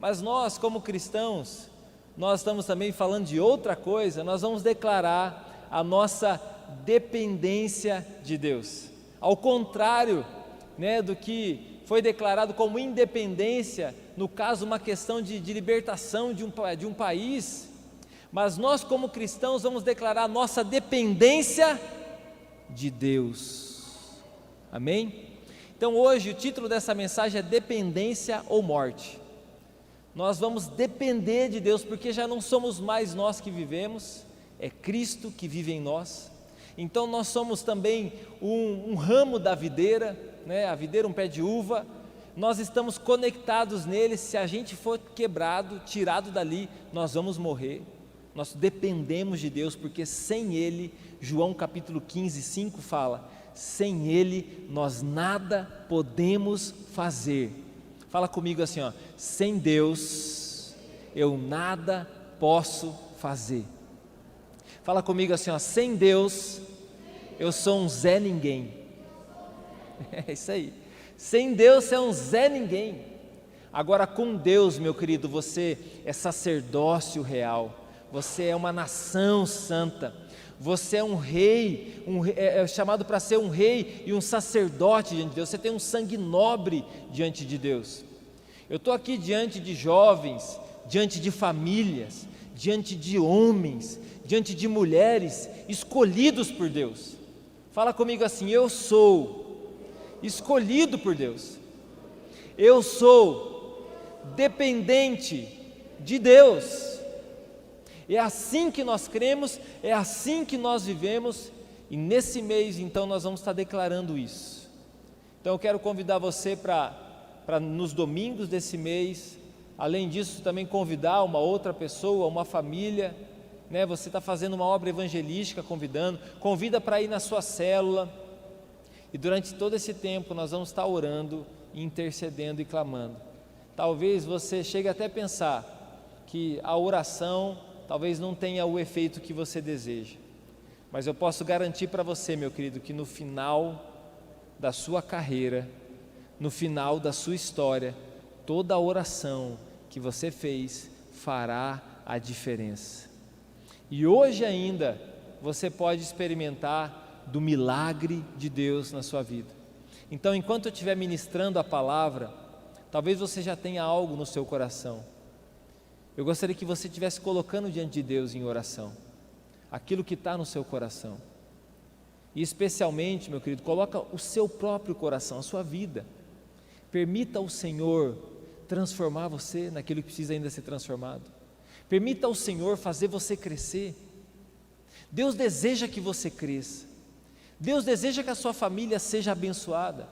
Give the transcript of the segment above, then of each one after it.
Mas nós, como cristãos, nós estamos também falando de outra coisa. Nós vamos declarar a nossa dependência de Deus, ao contrário, do que foi declarado como independência, no caso uma questão de libertação de um país. Mas nós, como cristãos, vamos declarar a nossa dependência de Deus, amém? Então hoje o título dessa mensagem é dependência ou morte. Nós vamos depender de Deus, porque já não somos mais nós que vivemos, é Cristo que vive em nós. Então nós somos também um ramo da videira, a videira, um pé de uva. Nós estamos conectados nele. Se a gente for quebrado, tirado dali, nós vamos morrer. Nós dependemos de Deus, porque sem ele, João capítulo 15, 5 fala, sem ele nós nada podemos fazer. Fala comigo assim, sem Deus eu nada posso fazer. Fala comigo assim, sem Deus eu sou um Zé Ninguém. É isso aí, sem Deus você é um Zé Ninguém. Agora com Deus, meu querido, você é sacerdócio real, você é uma nação santa, você é um rei, é chamado para ser um rei e um sacerdote diante de Deus. Você tem um sangue nobre diante de Deus. Eu estou aqui diante de jovens, diante de famílias, diante de homens, diante de mulheres escolhidos por Deus. Fala comigo assim, eu sou escolhido por Deus, eu sou dependente de Deus. É assim que nós cremos, é assim que nós vivemos, e nesse mês então nós vamos estar declarando isso. Então eu quero convidar você para nos domingos desse mês, além disso também convidar uma outra pessoa, uma família, você está fazendo uma obra evangelística, convida para ir na sua célula, e durante todo esse tempo nós vamos estar orando, intercedendo e clamando. Talvez você chegue até a pensar que a oração talvez não tenha o efeito que você deseja, mas eu posso garantir para você, meu querido, que no final da sua carreira, no final da sua história, toda a oração que você fez fará a diferença. E hoje ainda você pode experimentar do milagre de Deus na sua vida. Então, enquanto eu estiver ministrando a palavra, talvez você já tenha algo no seu coração. Eu gostaria que você estivesse colocando diante de Deus em oração aquilo que está no seu coração. E especialmente, meu querido, coloca o seu próprio coração, a sua vida. Permita ao Senhor transformar você naquilo que precisa ainda ser transformado. Permita ao Senhor fazer você crescer. Deus deseja que você cresça. Deus deseja que a sua família seja abençoada.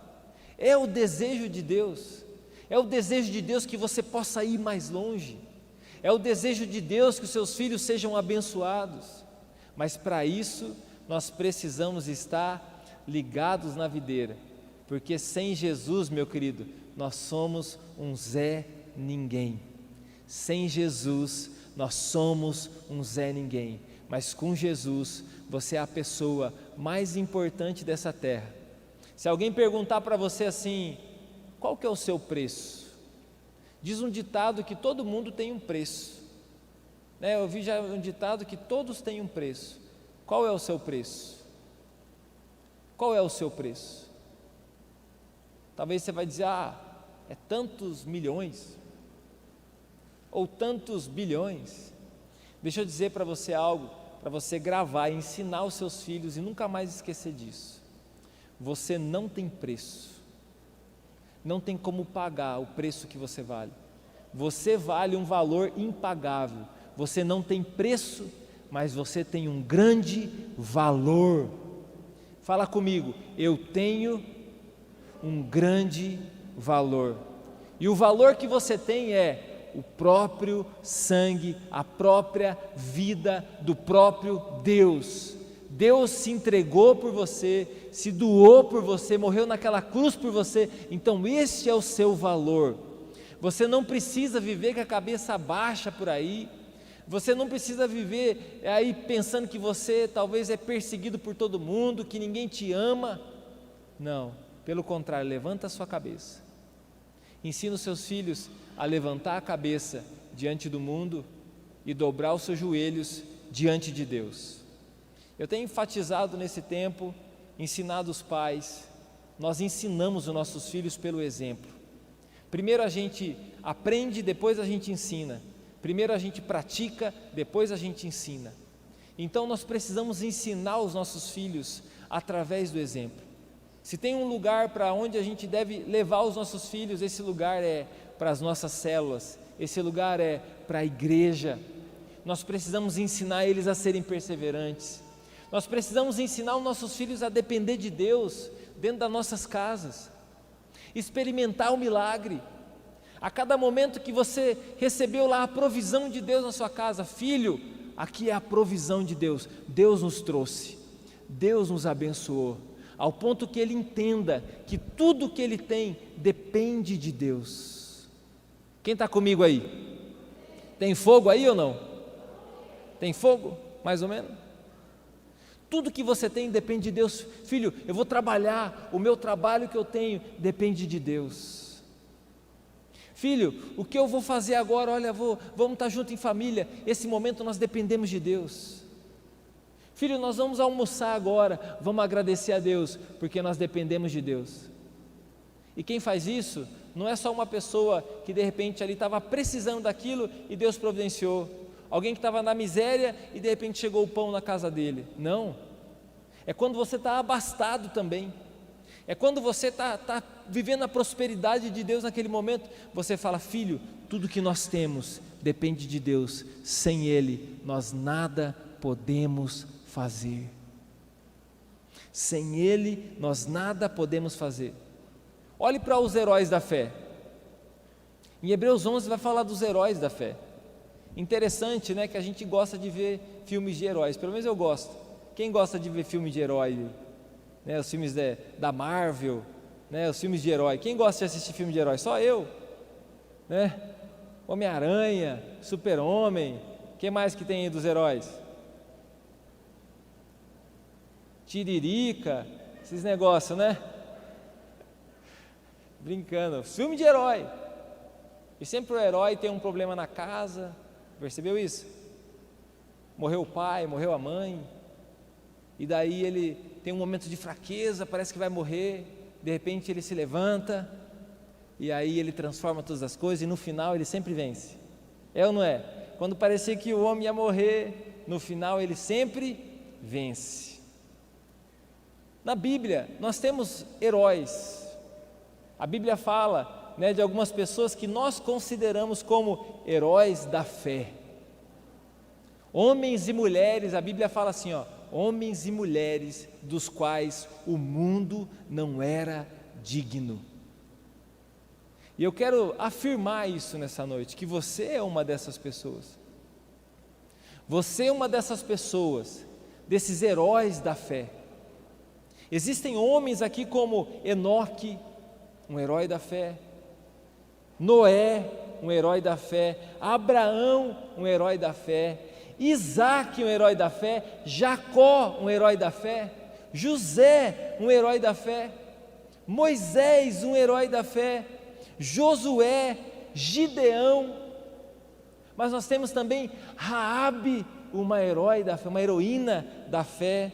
É o desejo de Deus. É o desejo de Deus que você possa ir mais longe. É o desejo de Deus que os seus filhos sejam abençoados. Mas para isso nós precisamos estar ligados na videira, porque sem Jesus, meu querido, nós somos um Zé Ninguém. Sem Jesus nós somos um Zé Ninguém, mas com Jesus você é a pessoa mais importante dessa terra. Se alguém perguntar para você assim, qual que é o seu preço? Diz um ditado que todo mundo tem um preço, Eu vi já um ditado que todos têm um preço. Qual é o seu preço? Qual é o seu preço? Talvez você vai dizer, é tantos milhões, ou tantos bilhões. Deixa eu dizer para você algo, para você gravar e ensinar os seus filhos e nunca mais esquecer disso. Você não tem preço. Não tem como pagar o preço que você vale. Você vale um valor impagável. Você não tem preço, mas você tem um grande valor. Fala comigo, eu tenho um grande valor. E o valor que você tem é o próprio sangue, a própria vida do próprio Deus. Deus se entregou por você, se doou por você, morreu naquela cruz por você. Então esse é o seu valor. Você não precisa viver com a cabeça baixa por aí. Você não precisa viver aí pensando que você talvez é perseguido por todo mundo, que ninguém te ama. Não, pelo contrário, levanta a sua cabeça Ensina os seus filhos a levantar a cabeça diante do mundo e dobrar os seus joelhos diante de Deus. Eu tenho enfatizado nesse tempo, ensinado os pais, nós ensinamos os nossos filhos pelo exemplo. Primeiro a gente aprende, depois a gente ensina. Primeiro a gente pratica, depois a gente ensina. Então nós precisamos ensinar os nossos filhos através do exemplo. Se tem um lugar para onde a gente deve levar os nossos filhos, esse lugar é para as nossas células, esse lugar é para a igreja. Nós precisamos ensinar eles a serem perseverantes. Nós precisamos ensinar os nossos filhos a depender de Deus dentro das nossas casas, experimentar o milagre. A cada momento que você recebeu lá a provisão de Deus na sua casa, filho, aqui é a provisão de Deus. Deus nos trouxe, Deus nos abençoou, ao ponto que ele entenda que tudo que ele tem depende de Deus. Quem está comigo aí? Tem fogo aí ou não? Tem fogo? Mais ou menos? Tudo que você tem depende de Deus. Filho, eu vou trabalhar, o meu trabalho que eu tenho depende de Deus. Filho, o que eu vou fazer agora? Olha, vamos estar junto em família. Esse momento nós dependemos de Deus. Filho, nós vamos almoçar agora, vamos agradecer a Deus, porque nós dependemos de Deus. E quem faz isso, não é só uma pessoa que de repente ali estava precisando daquilo e Deus providenciou. Alguém que estava na miséria e de repente chegou o pão na casa dele. Não, é quando você está abastado também. É quando você está vivendo a prosperidade de Deus naquele momento. Você fala, filho, tudo que nós temos depende de Deus. Sem Ele nós nada podemos fazer. Sem Ele nós nada podemos fazer. Olhe para os heróis da fé. Em Hebreus 11 vai falar dos heróis da fé. Interessante, né, que a gente gosta de ver filmes de heróis, pelo menos eu gosto. Quem gosta de ver filme de herói? Né, os filmes da Marvel, né, os filmes de herói. Quem gosta de assistir filme de herói? Só eu, né? Homem-Aranha, Super-Homem. Quem mais que tem aí dos heróis? Tiririca, esses negócios, né? Brincando, filme de herói. E sempre o herói tem um problema na casa. Percebeu isso? Morreu o pai, morreu a mãe, e daí ele tem um momento de fraqueza, parece que vai morrer, de repente ele se levanta, e aí ele transforma todas as coisas, e no final ele sempre vence. É ou não é? Quando parecia que o homem ia morrer, no final ele sempre vence. Na Bíblia nós temos heróis. A Bíblia fala, né, de algumas pessoas que nós consideramos como heróis da fé. Homens e mulheres, a Bíblia fala assim, homens e mulheres dos quais o mundo não era digno. E eu quero afirmar isso nessa noite, que você é uma dessas pessoas. Você é uma dessas pessoas, desses heróis da fé. Existem homens aqui como Enoque, um herói da fé, Noé, um herói da fé, Abraão, um herói da fé, Isaac, um herói da fé, Jacó, um herói da fé, José, um herói da fé, Moisés, um herói da fé, Josué, Gideão, mas nós temos também Raabe, uma heroína da fé.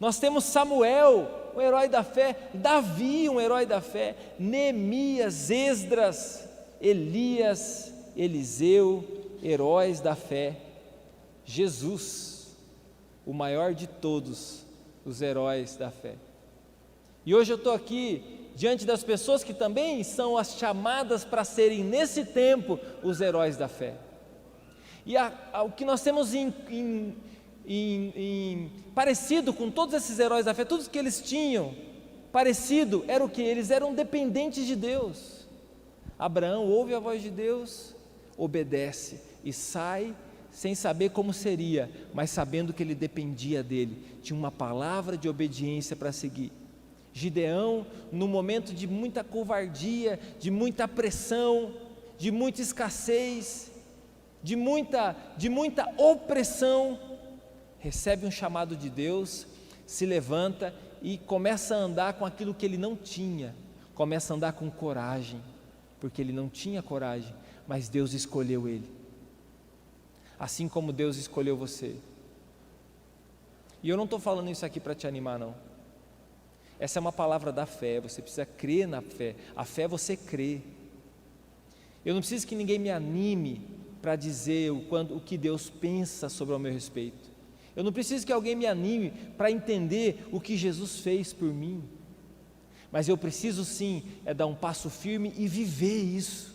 Nós temos Samuel, um herói da fé, Davi, um herói da fé, Neemias, Esdras, Elias, Eliseu, heróis da fé. Jesus, o maior de todos os heróis da fé. E hoje eu estou aqui diante das pessoas que também são as chamadas para serem nesse tempo os heróis da fé. E o que nós temos parecido com todos esses heróis da fé, tudo que eles tinham parecido era o que? Eles eram dependentes de Deus. Abraão ouve a voz de Deus, obedece e sai sem saber como seria, mas sabendo que ele dependia dele, tinha uma palavra de obediência para seguir. Gideão, no momento de muita covardia, de muita pressão, de muita escassez, de muita opressão, recebe um chamado de Deus, se levanta e começa a andar com aquilo que ele não tinha, começa a andar com coragem. porque ele não tinha coragem, mas Deus escolheu ele, assim como Deus escolheu você. E eu não estou falando isso aqui para te animar, não. Essa é uma palavra da fé, você precisa crer na fé. A fé você crê. Eu não preciso que ninguém me anime para dizer o que Deus pensa sobre o meu respeito. Eu não preciso que alguém me anime para entender o que Jesus fez por mim. Mas eu preciso sim dar um passo firme e viver isso.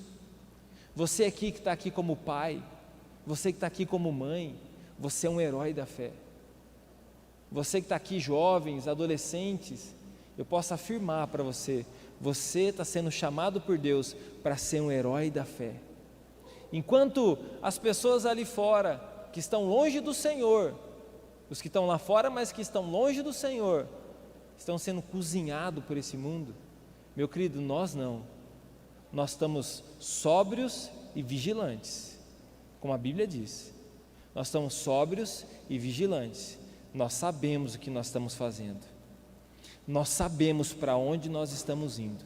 Você aqui que está aqui como pai, você que está aqui como mãe, você é um herói da fé. Você que está aqui, jovens, adolescentes, eu posso afirmar para você, você está sendo chamado por Deus para ser um herói da fé. Enquanto as pessoas ali fora, que estão longe do Senhor, os que estão lá fora, mas que estão longe do Senhor, estão sendo cozinhados por esse mundo, meu querido, nós não. Nós estamos sóbrios e vigilantes, como a Bíblia diz. Nós estamos sóbrios e vigilantes. Nós sabemos o que nós estamos fazendo. Nós sabemos para onde nós estamos indo.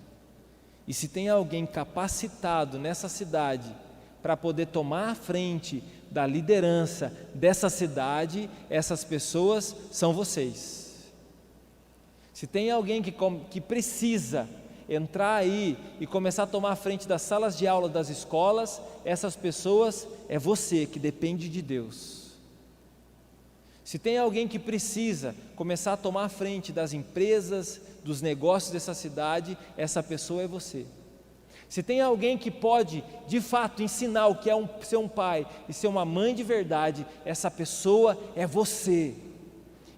E se tem alguém capacitado nessa cidade para poder tomar a frente da liderança dessa cidade, essas pessoas são vocês. Se tem alguém que precisa entrar aí e começar a tomar a frente das salas de aula das escolas, essas pessoas é você que depende de Deus. Se tem alguém que precisa começar a tomar a frente das empresas, dos negócios dessa cidade, essa pessoa é você. Se tem alguém que pode, de fato, ensinar o que é ser um pai e ser uma mãe de verdade, essa pessoa é você.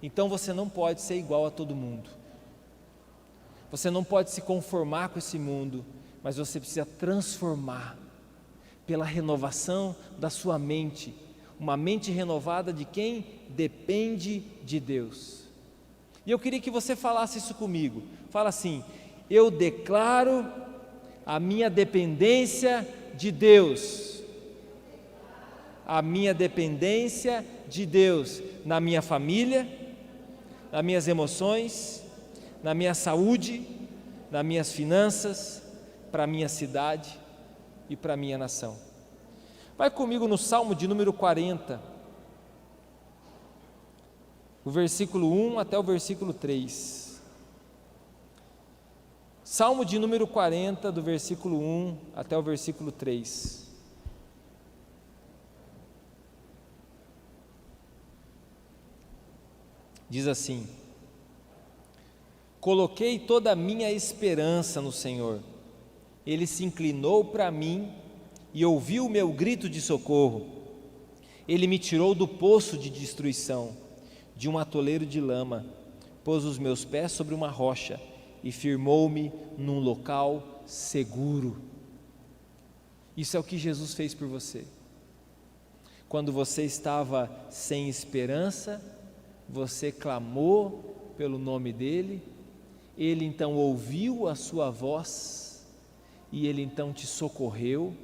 Então você não pode ser igual a todo mundo. Você não pode se conformar com esse mundo, mas você precisa transformar pela renovação da sua mente. Uma mente renovada de quem depende de Deus. E eu queria que você falasse isso comigo. Fala assim: eu declaro a minha dependência de Deus. A minha dependência de Deus na minha família, nas minhas emoções, na minha saúde, nas minhas finanças, para a minha cidade e para a minha nação. Vai comigo no Salmo de número 40, o versículo 1 até o versículo 3. Salmo de número 40, do versículo 1 até o versículo 3. Diz assim: coloquei toda a minha esperança no Senhor, Ele se inclinou para mim e ouviu o meu grito de socorro. Ele me tirou do poço de destruição, de um atoleiro de lama, pôs os meus pés sobre uma rocha e firmou-me num local seguro. Isso é o que Jesus fez por você. Quando você estava sem esperança, você clamou pelo nome dEle, Ele então ouviu a sua voz e Ele então te socorreu,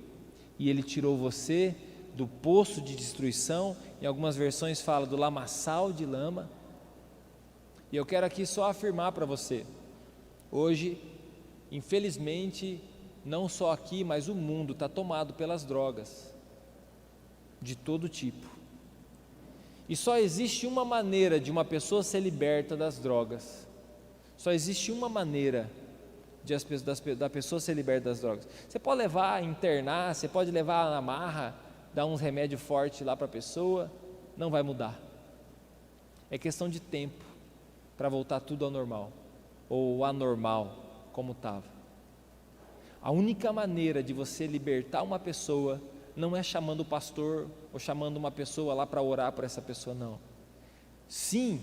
e Ele tirou você do poço de destruição. Em algumas versões fala do lamaçal de lama. E eu quero aqui só afirmar para você, hoje, infelizmente, não só aqui, mas o mundo está tomado pelas drogas, de todo tipo. E só existe uma maneira de uma pessoa ser liberta das drogas. Só existe uma maneira da pessoa ser liberta das drogas. Você pode levar, internar, você pode levar na marra, dar uns remédios fortes lá para a pessoa, não vai mudar. É questão de tempo para voltar tudo ao normal, ou anormal, como estava. A única maneira de você libertar uma pessoa não é chamando o pastor ou chamando uma pessoa lá para orar por essa pessoa, não. Sim,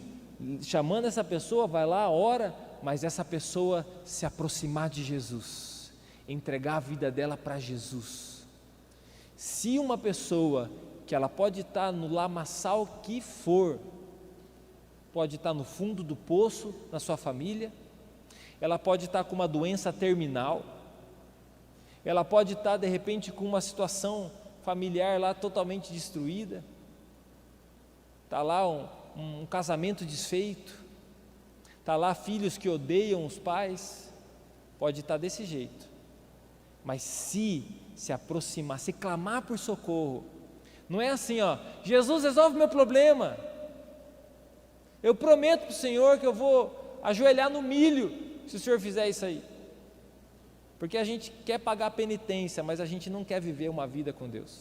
chamando essa pessoa, vai lá, ora, mas essa pessoa se aproximar de Jesus, entregar a vida dela para Jesus. Se uma pessoa que ela pode estar no lamaçal que for, pode estar no fundo do poço na sua família, ela pode estar com uma doença terminal, ela pode estar de repente com uma situação familiar lá totalmente destruída, está lá um casamento desfeito, está lá filhos que odeiam os pais, pode estar desse jeito, Mas se aproximar, se clamar por socorro, não é assim, Jesus resolve meu problema, eu prometo para o Senhor que eu vou ajoelhar no milho se o Senhor fizer isso aí. Porque a gente quer pagar a penitência, mas a gente não quer viver uma vida com Deus.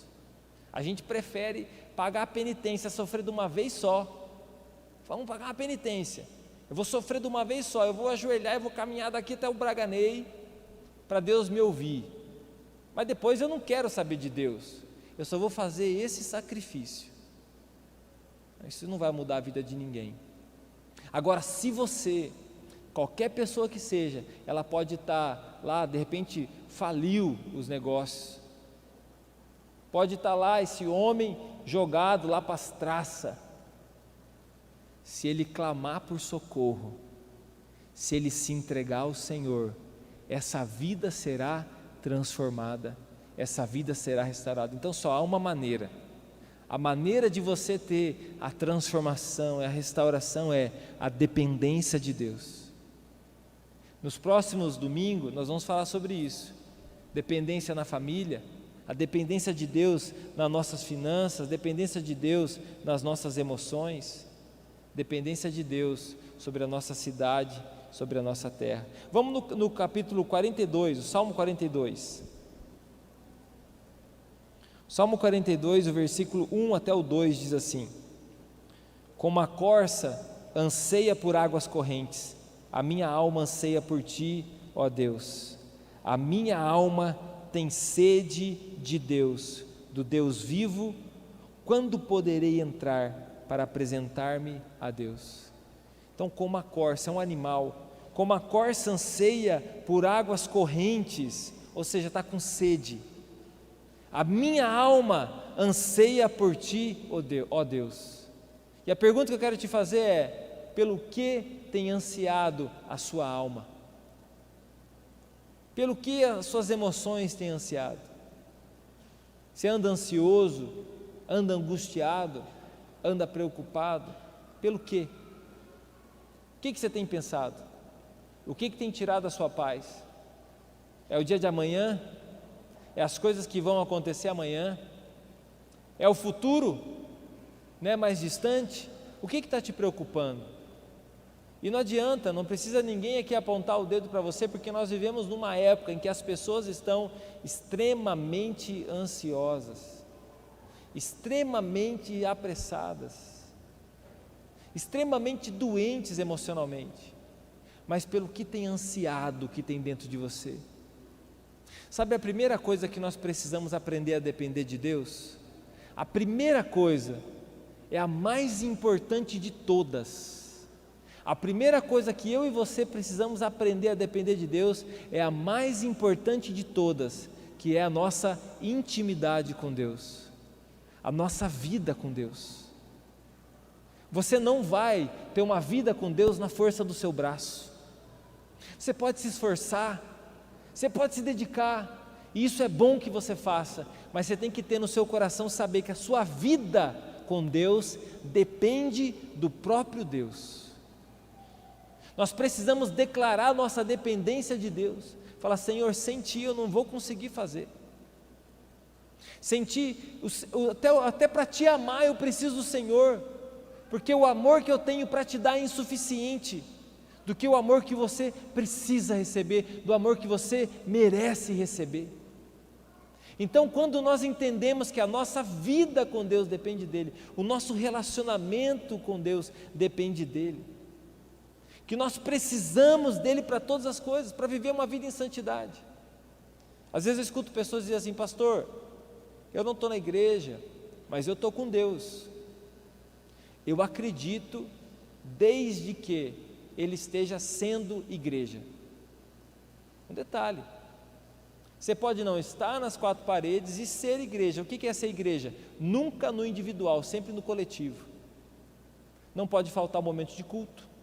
A gente prefere pagar a penitência, sofrer de uma vez só. Vamos pagar a penitência, eu vou sofrer de uma vez só, eu vou ajoelhar, eu vou caminhar daqui até o Braganei, para Deus me ouvir. Mas depois eu não quero saber de Deus, eu só vou fazer esse sacrifício. Isso não vai mudar a vida de ninguém. Agora, se você, qualquer pessoa que seja, ela pode estar lá, de repente faliu os negócios, pode estar lá esse homem jogado lá para as traças. Se ele clamar por socorro, se ele se entregar ao Senhor, essa vida será transformada, essa vida será restaurada. Então só há uma maneira, a maneira de você ter a transformação, a restauração é a dependência de Deus. Nos próximos domingos nós vamos falar sobre isso, dependência na família, a dependência de Deus nas nossas finanças, dependência de Deus nas nossas emoções, dependência de Deus sobre a nossa cidade, sobre a nossa terra. Vamos no capítulo 42, o Salmo 42. Salmo 42, o versículo 1 até o 2 diz assim: como a corça anseia por águas correntes, a minha alma anseia por ti, ó Deus. A minha alma tem sede de Deus, do Deus vivo. Quando poderei entrar para apresentar-me a Deus? Então, como a corça é um animal, como a corça anseia por águas correntes, ou seja, está com sede, a minha alma anseia por ti, ó Deus. E a pergunta que eu quero te fazer é: pelo que tem ansiado a sua alma? Pelo que as suas emoções têm ansiado? Você anda ansioso, anda angustiado, anda preocupado? Pelo quê? O que você tem pensado? O que tem tirado a sua paz? É o dia de amanhã? É as coisas que vão acontecer amanhã? É o futuro, né, mais distante? O que está te preocupando? E não adianta, não precisa ninguém aqui apontar o dedo para você, porque nós vivemos numa época em que as pessoas estão extremamente ansiosas, extremamente apressadas, extremamente doentes emocionalmente, mas pelo que tem ansiado, o que tem dentro de você. Sabe a primeira coisa que nós precisamos aprender a depender de Deus? A primeira coisa é a mais importante de todas. A primeira coisa que eu e você precisamos aprender a depender de Deus é a mais importante de todas, que é a nossa intimidade com Deus, a nossa vida com Deus. Você não vai ter uma vida com Deus na força do seu braço. Você pode se esforçar, você pode se dedicar, e isso é bom que você faça, mas você tem que ter no seu coração saber que a sua vida com Deus depende do próprio Deus. Nós precisamos declarar nossa dependência de Deus, falar: Senhor, sem Ti eu não vou conseguir fazer, sem Ti, até para Te amar eu preciso do Senhor, porque o amor que eu tenho para Te dar é insuficiente, do que o amor que você precisa receber, do amor que você merece receber. Então, quando nós entendemos que a nossa vida com Deus depende dEle, o nosso relacionamento com Deus depende dEle, que nós precisamos dEle para todas as coisas, para viver uma vida em santidade. Às vezes eu escuto pessoas dizer assim: pastor, eu não estou na igreja, mas eu estou com Deus. Eu acredito desde que Ele esteja sendo igreja. Um detalhe: você pode não estar nas quatro paredes e ser igreja. O que é ser igreja? Nunca no individual, sempre no coletivo. Não pode faltar um momento de culto,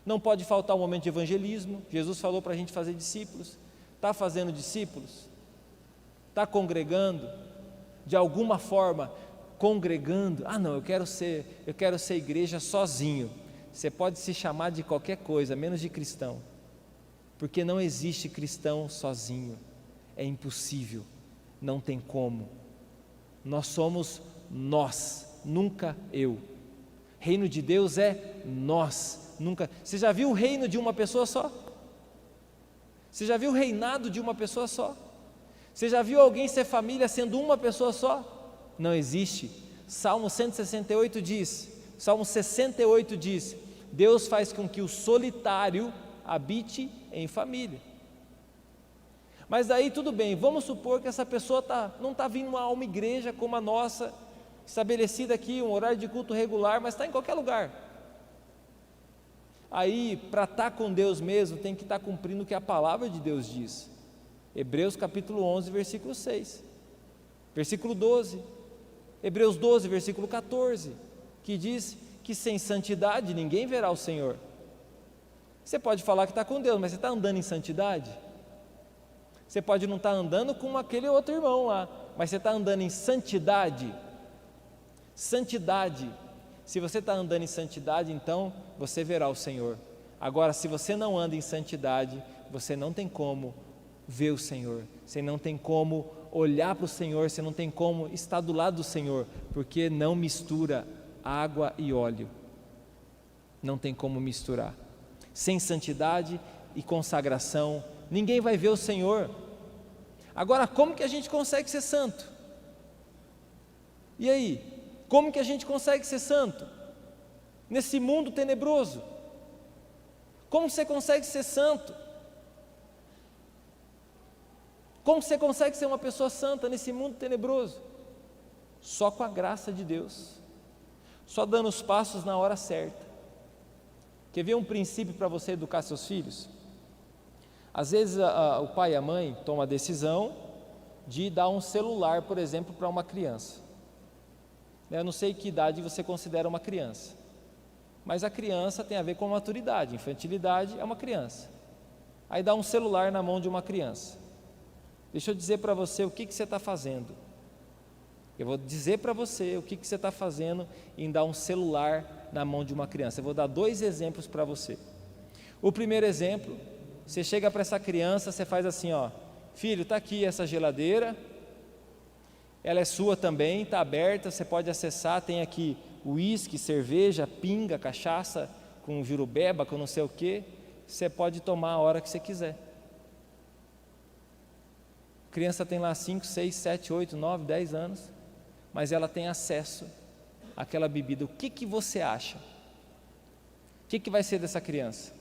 não pode faltar um momento de evangelismo. Jesus falou para a gente fazer discípulos. Está fazendo discípulos? Está congregando? De alguma forma congregando? Ah não, eu quero ser igreja sozinho. Você pode se chamar de qualquer coisa, menos de cristão, porque não existe cristão sozinho. é impossível, não tem como. Nós somos nós, nunca eu. Reino de Deus é nós, nunca. Você já viu o reino de uma pessoa só? Você já viu o reinado de uma pessoa só? Você já viu alguém ser família sendo uma pessoa só? Não existe. Salmo 168 diz, Salmo 68 diz, Deus faz com que o solitário habite em família. Mas daí tudo bem, vamos supor que essa pessoa não está vindo a uma igreja como a nossa, estabelecida aqui, um horário de culto regular, mas está em qualquer lugar. Aí, para estar com Deus mesmo, tem que estar cumprindo o que a palavra de Deus diz. Hebreus capítulo 11, versículo 6, versículo 12, Hebreus 12, versículo 14, que diz que sem santidade ninguém verá o Senhor. Você pode falar que está com Deus, mas você está andando em santidade? Você pode não estar andando com aquele outro irmão lá, mas você está andando em santidade? Santidade. Se você está andando em santidade, então você verá o Senhor. Agora, se você não anda em santidade, você não tem como ver o Senhor, você não tem como olhar para o Senhor, você não tem como estar do lado do Senhor, porque não mistura água e óleo, não tem como misturar. Sem santidade e consagração, ninguém vai ver o Senhor. Agora, como que a gente consegue ser santo? E aí? Como que a gente consegue ser santo? Nesse mundo tenebroso? Como você consegue ser santo? Como você consegue ser uma pessoa santa nesse mundo tenebroso? Só com a graça de Deus, só dando os passos na hora certa. Quer ver um princípio para você educar seus filhos? Às vezes o pai e a mãe tomam a decisão de dar um celular, por exemplo, para uma criança. Eu não sei que idade você considera uma criança, mas a criança tem a ver com maturidade, infantilidade é uma criança. Aí dá um celular na mão de uma criança. Deixa eu dizer para você o que você está fazendo. Eu vou dizer para você o que você está fazendo em dar um celular na mão de uma criança. Eu vou dar 2 exemplos para você. O primeiro exemplo, você chega para essa criança, você faz assim, ó, filho, está aqui essa geladeira, ela é sua também, está aberta, você pode acessar, tem aqui uísque, cerveja, pinga, cachaça, com jurubeba, com não sei o que, você pode tomar a hora que você quiser. A criança tem lá 5, 6, 7, 8, 9, 10 anos, mas ela tem acesso àquela bebida. O que você acha? O que vai ser dessa criança?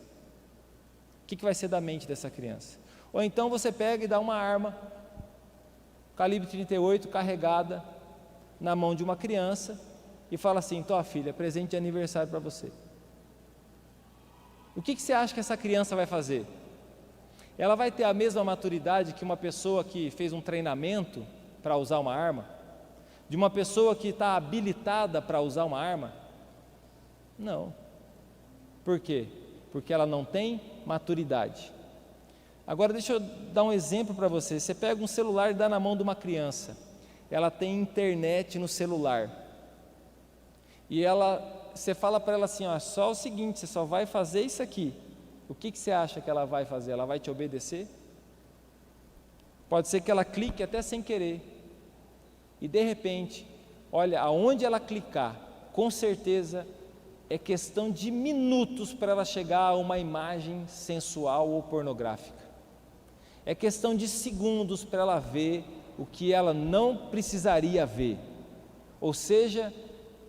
O que vai ser da mente dessa criança? Ou então você pega e dá uma arma, calibre 38, carregada, na mão de uma criança, e fala assim, tua filha, presente de aniversário para você. O que você acha que essa criança vai fazer? Ela vai ter a mesma maturidade que uma pessoa que fez um treinamento para usar uma arma? De uma pessoa que está habilitada para usar uma arma? Não. Por quê? Porque ela não tem maturidade. Agora deixa eu dar um exemplo para você. Você pega um celular e dá na mão de uma criança. Ela tem internet no celular. E você fala para ela assim, ó, só o seguinte, você só vai fazer isso aqui. O que você acha que ela vai fazer? Ela vai te obedecer? Pode ser que ela clique até sem querer. E de repente, olha, aonde ela clicar, com certeza é questão de minutos para ela chegar a uma imagem sensual ou pornográfica. É questão de segundos para ela ver o que ela não precisaria ver. Ou seja,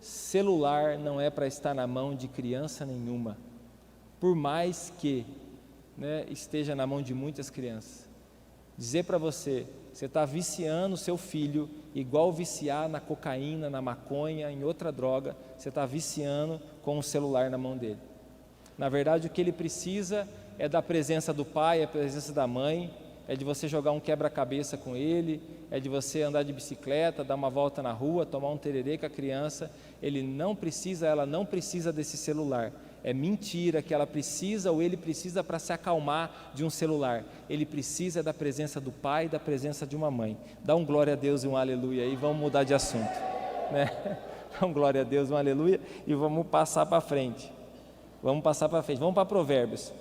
celular não é para estar na mão de criança nenhuma, por mais que esteja na mão de muitas crianças. Dizer para você, você está viciando o seu filho, igual viciar na cocaína, na maconha, em outra droga, você está viciando com o celular na mão dele. Na verdade, o que ele precisa é da presença do pai, a presença da mãe, é de você jogar um quebra-cabeça com ele, é de você andar de bicicleta, dar uma volta na rua, tomar um tererê com a criança. Ele não precisa, ela não precisa desse celular. É mentira que ela precisa ou ele precisa para se acalmar de um celular. Ele precisa da presença do pai e da presença de uma mãe. Dá um glória a Deus e um aleluia aí, vamos mudar de assunto, né? Dá um glória a Deus, um aleluia e vamos passar para frente. Vamos para Provérbios.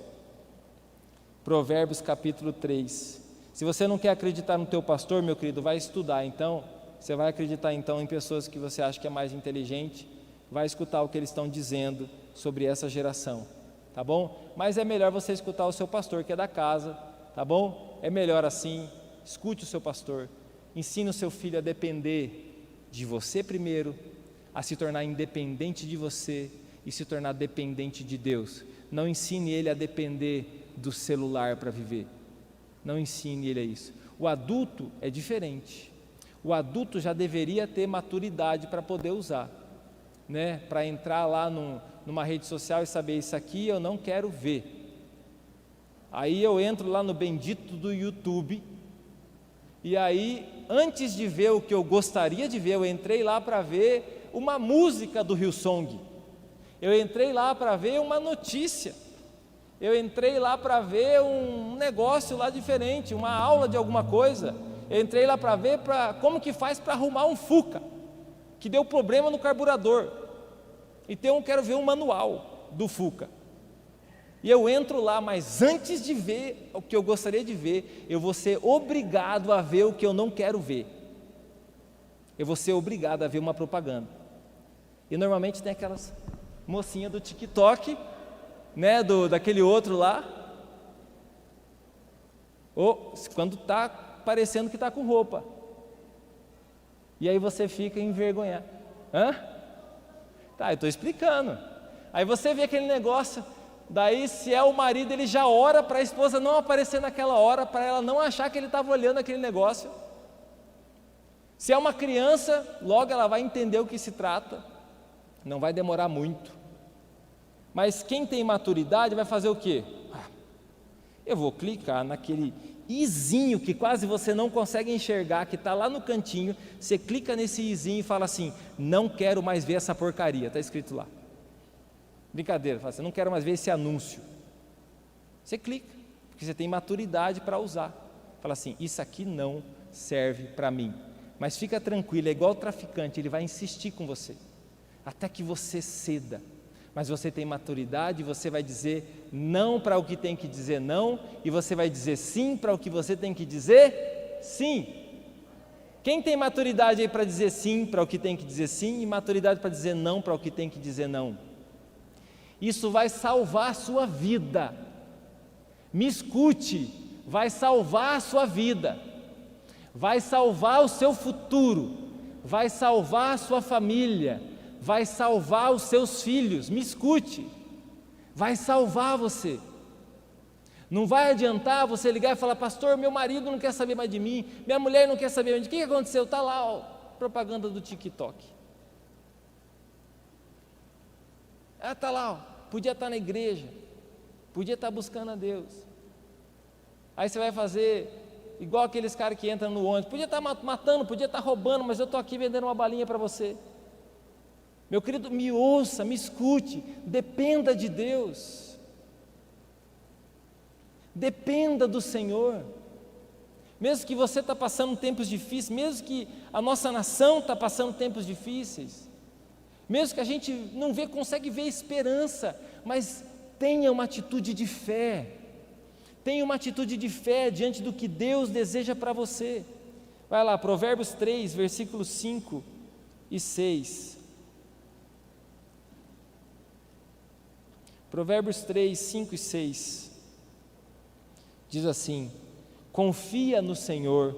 Provérbios capítulo 3, Se você não quer acreditar no teu pastor, meu querido, vai estudar. Então, você vai acreditar então em pessoas que você acha que é mais inteligente, vai escutar o que eles estão dizendo sobre essa geração, tá bom? Mas é melhor você escutar o seu pastor, que é da casa, tá bom? É melhor assim, escute o seu pastor, ensine o seu filho a depender de você primeiro, a se tornar independente de você e se tornar dependente de Deus. Não ensine ele a depender do celular para viver, não ensine ele a isso. O adulto é diferente, o adulto já deveria ter maturidade para poder usar, né? Para entrar lá numa rede social e saber, isso aqui eu não quero ver. Aí eu entro lá no bendito do YouTube, e aí antes de ver o que eu gostaria de ver, eu entrei lá para ver uma música do Hillsong, eu entrei lá para ver uma notícia, eu entrei lá para ver um negócio lá diferente, uma aula de alguma coisa, eu entrei lá para ver como que faz para arrumar um Fuca, que deu problema no carburador, então eu quero ver um manual do Fuca, e eu entro lá, mas antes de ver o que eu gostaria de ver, eu vou ser obrigado a ver o que eu não quero ver, eu vou ser obrigado a ver uma propaganda, e normalmente tem aquelas mocinhas do TikTok, né, daquele outro lá, ou quando está parecendo que está com roupa, e aí você fica envergonhado. Tá, eu estou explicando. Aí você vê aquele negócio, daí se é o marido, ele já ora para a esposa não aparecer naquela hora, para ela não achar que ele estava olhando aquele negócio. Se é uma criança, logo ela vai entender o que se trata, não vai demorar muito. Mas quem tem maturidade vai fazer o quê? Eu vou clicar naquele izinho que quase você não consegue enxergar, que está lá no cantinho, você clica nesse izinho e fala assim, não quero mais ver essa porcaria, está escrito lá. Brincadeira, fala assim, não quero mais ver esse anúncio. Você clica, porque você tem maturidade para usar. Fala assim, isso aqui não serve para mim. Mas fica tranquilo, é igual o traficante, ele vai insistir com você, até que você ceda. Mas você tem maturidade, você vai dizer não para o que tem que dizer não, e você vai dizer sim para o que você tem que dizer sim. Quem tem maturidade aí para dizer sim para o que tem que dizer sim, e maturidade para dizer não para o que tem que dizer não? Isso vai salvar a sua vida. Me escute, vai salvar a sua vida, vai salvar o seu futuro, vai salvar a sua família, vai salvar os seus filhos. Me escute, vai salvar você. Não vai adiantar você ligar e falar, pastor, meu marido não quer saber mais de mim, minha mulher não quer saber mais de mim. O que aconteceu? Está lá, ó, propaganda do TikTok. Está lá, ó, podia estar na igreja, podia estar buscando a Deus. Aí você vai fazer igual aqueles caras que entram no ônibus, podia estar matando, podia estar roubando, mas eu estou aqui vendendo uma balinha para você. Meu querido, me ouça, me escute, dependa de Deus, dependa do Senhor. Mesmo que você está passando tempos difíceis, mesmo que a nossa nação está passando tempos difíceis, mesmo que a gente não consegue ver esperança, mas tenha uma atitude de fé, tenha uma atitude de fé diante do que Deus deseja para você. Vai lá, Provérbios 3, versículos 5 e 6. Provérbios 3, 5 e 6, diz assim, confia no Senhor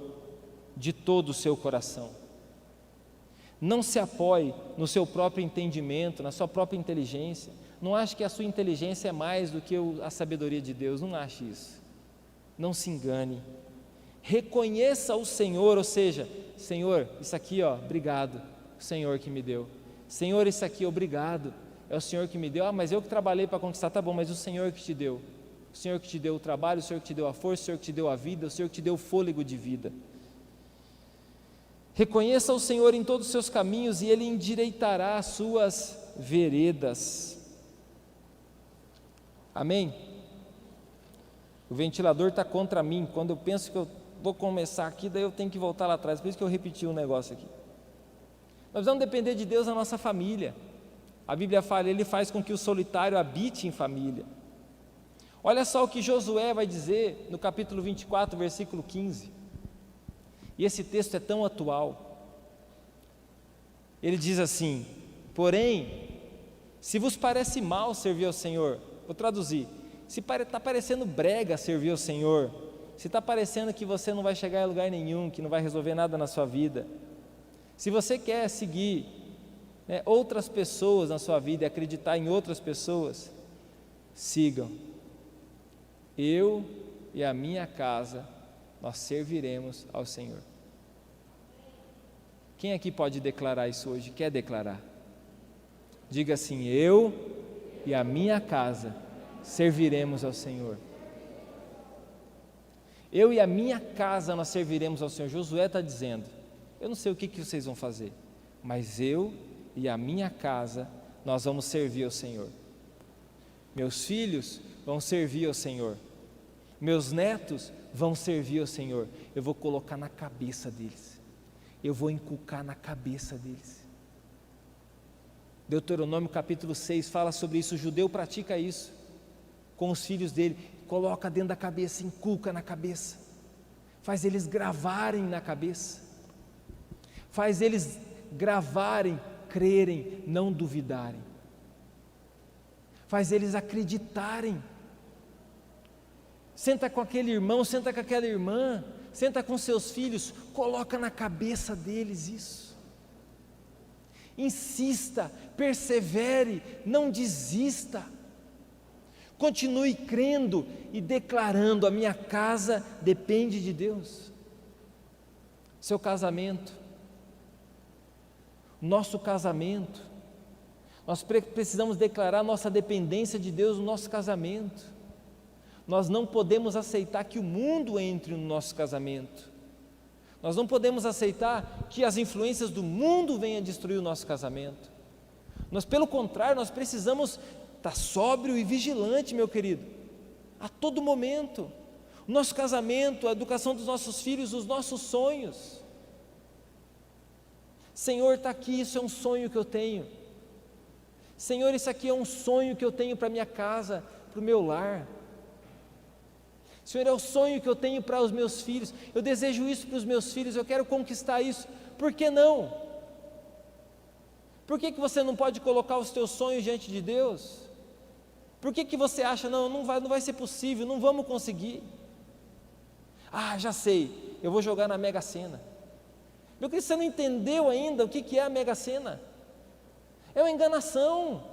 de todo o seu coração, não se apoie no seu próprio entendimento, na sua própria inteligência, não ache que a sua inteligência é mais do que a sabedoria de Deus, não ache isso, não se engane, reconheça o Senhor, ou seja, Senhor, isso aqui, ó, obrigado, o Senhor que me deu, Senhor, isso aqui, obrigado, é o Senhor que me deu, mas eu que trabalhei para conquistar, tá bom, mas o Senhor que te deu, o Senhor que te deu o trabalho, o Senhor que te deu a força, o Senhor que te deu a vida, o Senhor que te deu o fôlego de vida. Reconheça o Senhor em todos os seus caminhos e Ele endireitará as suas veredas. Amém? O ventilador está contra mim, quando eu penso que eu vou começar aqui, daí eu tenho que voltar lá atrás, por isso que eu repeti um negócio aqui. Nós vamos depender de Deus na nossa família. A Bíblia fala, Ele faz com que o solitário habite em família. Olha só o que Josué vai dizer no capítulo 24, versículo 15. E esse texto é tão atual. Ele diz assim: porém, se vos parece mal servir ao Senhor, vou traduzir, se está parecendo brega servir ao Senhor, se está parecendo que você não vai chegar a lugar nenhum, que não vai resolver nada na sua vida, se você quer seguir outras pessoas na sua vida e acreditar em outras pessoas, sigam. Eu e a minha casa, nós serviremos ao Senhor. Quem aqui pode declarar isso hoje? Quer declarar? Diga assim: eu e a minha casa serviremos ao Senhor. Eu e a minha casa nós serviremos ao Senhor. Josué está dizendo: eu não sei o que vocês vão fazer, mas eu e a minha casa nós vamos servir ao Senhor. Meus filhos vão servir ao Senhor, meus netos vão servir ao Senhor. Eu vou colocar na cabeça deles, eu vou inculcar na cabeça deles. Deuteronômio capítulo 6 fala sobre isso. O judeu pratica isso com os filhos dele, coloca dentro da cabeça, inculca na cabeça, faz eles gravarem na cabeça, faz eles gravarem, crerem, não duvidarem, faz eles acreditarem. Senta com aquele irmão, senta com aquela irmã, senta com seus filhos, coloca na cabeça deles isso. Insista, persevere, não desista. Continue crendo e declarando: a minha casa depende de Deus. Seu casamento, nosso casamento, nós precisamos declarar nossa dependência de Deus no nosso casamento. Nós não podemos aceitar que o mundo entre no nosso casamento. Nós não podemos aceitar que as influências do mundo venham destruir o nosso casamento. Nós, pelo contrário, nós precisamos estar sóbrio e vigilante, meu querido, a todo momento. O nosso casamento, a educação dos nossos filhos, os nossos sonhos. Senhor, está aqui, isso é um sonho que eu tenho. Senhor, isso aqui é um sonho que eu tenho para minha casa, para o meu lar. Senhor, é o sonho que eu tenho para os meus filhos, eu desejo isso para os meus filhos, eu quero conquistar isso. Por que não? Por que você não pode colocar os teus sonhos diante de Deus? Por que você acha: não vai ser possível, não vamos conseguir? Ah, já sei, eu vou jogar na Mega Sena. Meu querido, você não entendeu ainda o que é a Mega Sena? É uma enganação.